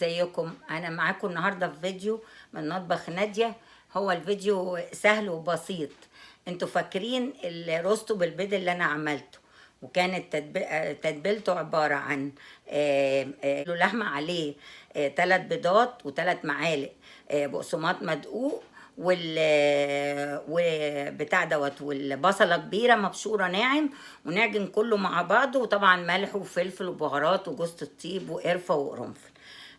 ازيكم؟ انا معاكم النهارده في فيديو من مطبخ نادية. هو الفيديو سهل وبسيط. انتوا فاكرين الروستو بالبيض اللي انا عملته، وكانت تتبيلته عبارة عن لحمة عليه 3 بيضات و3 معالق بقسماط مدقوق وبتاع دوت والبصله كبيره مبشوره ناعم، ونعجن كله مع بعضه، وطبعا ملح وفلفل وبهارات وجوز الطيب وقرفه وقرنفل.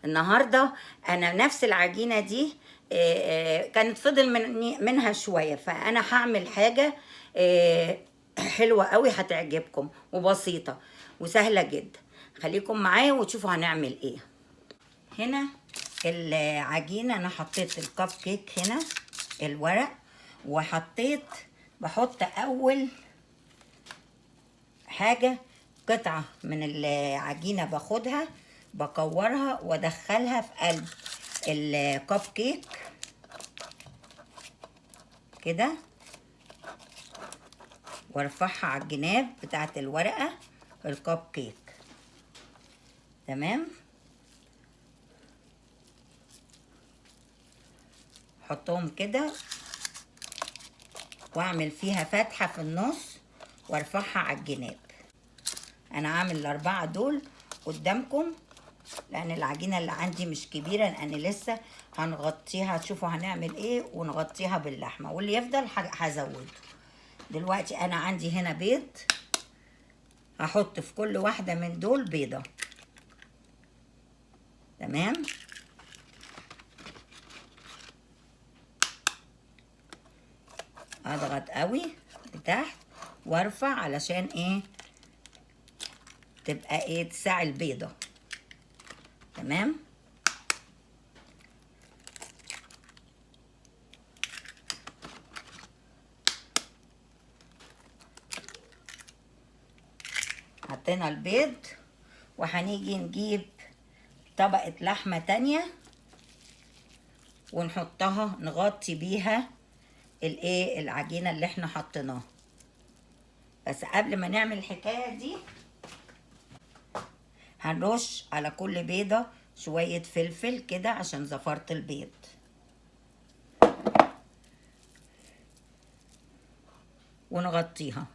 النهارده انا نفس العجينه دي كانت فضل منها شويه، فانا هعمل حاجه حلوه قوي هتعجبكم وبسيطه وسهله جدا. خليكم معايا وتشوفوا هنعمل ايه. هنا العجينه انا حطيت الكب كيك، هنا الورق، وحطيت بحط اول حاجه قطعه من العجينه باخدها بكورها وادخلها في قلب الكب كيك كده، وارفعها على الجناب بتاعت الورقه الكب كيك. تمام، احطهم كده واعمل فيها فتحه في النص وارفعها على الجناب. انا عامل ال4 دول قدامكم لان العجينه اللي عندي مش كبيره، لان لسه هنغطيها، هتشوفوا هنعمل ايه، ونغطيها باللحمه، واللي يفضل هزوده. دلوقتي انا عندي هنا بيض، هحط في كل واحده من دول بيضه. تمام، اضغط قوي لتحت وارفع علشان ايه تبقى ايه تساع البيضه. تمام، حطينا البيض، وهنيجي نجيب طبقة لحمة تانية ونحطها نغطي بيها الايه العجينة اللي احنا حطيناها. بس قبل ما نعمل الحكاية دي هنرش على كل بيضة شوية فلفل كده عشان زفرة البيض. ونغطيها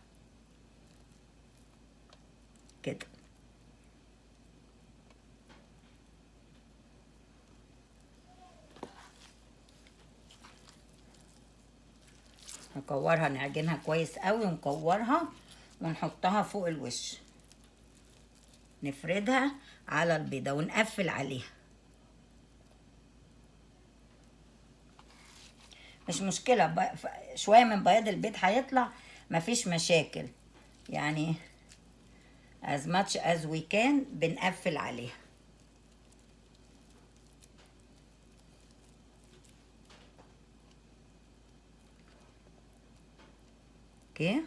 كده. نكورها، نعجنها كويس قوي ونكورها ونحطها فوق الوش، نفردها على البيضة ونقفل عليها. مش مشكلة، شوية من بياض البيض هيطلع، مفيش مشاكل يعني. as much as we can بنقفل عليها. اوكي،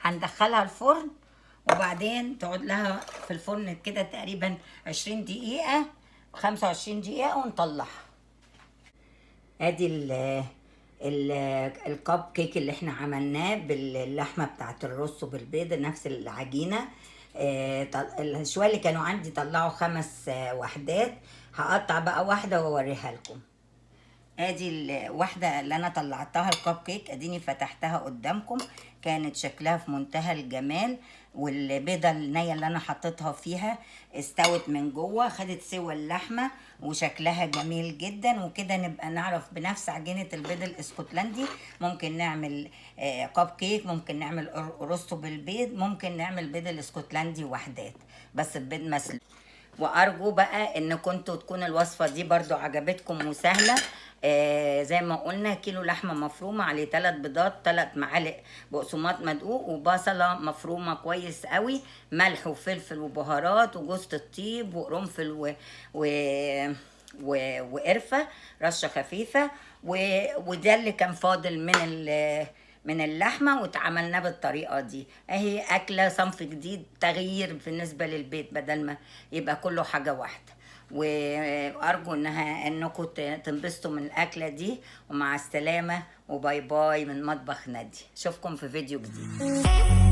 هندخلها الفرن، وبعدين تقعد لها في الفرن كده تقريبا 20 دقيقة 25 دقيقة ونطلعها. ادي الكب كيك اللي احنا عملناه باللحمة بتاعت الرز وبالبيض، نفس العجينة. شوية اللي كانوا عندي طلعوا 5 وحدات، هقطع بقى واحدة واوريها لكم. ادي الواحدة اللي انا طلعتها الكب كيك، اديني فتحتها قدامكم، كانت شكلها في منتهى الجمال، والبيضة النية اللي انا حطيتها فيها استوت من جوه، خدت سوى اللحمة وشكلها جميل جدا. وكده نبقى نعرف بنفس عجينة البيض الاسكتلندي ممكن نعمل كب كيك، ممكن نعمل روستو بالبيض، ممكن نعمل بيض الاسكتلندي وحدات بس البيض مسلوق. وارجو بقى ان كنتوا تكون الوصفه دي برضو عجبتكم وسهله. زي ما قلنا كيلو لحمه مفرومه عليه 3 بيضات، 3 معالق بقسماط مدقوق، وبصله مفرومه كويس قوي، ملح وفلفل وبهارات وجوز الطيب وقرنفل وقرفه رشه خفيفه، وده اللي كان فاضل من اللحمه، واتعملناه بالطريقه دي. اهي اكله صنف جديد، تغيير بالنسبه للبيت بدل ما يبقى كله حاجه واحده. وارجو انكم تنبسطوا من الاكله دي، ومع السلامه وباي باي من مطبخ نادية. اشوفكم في فيديو جديد.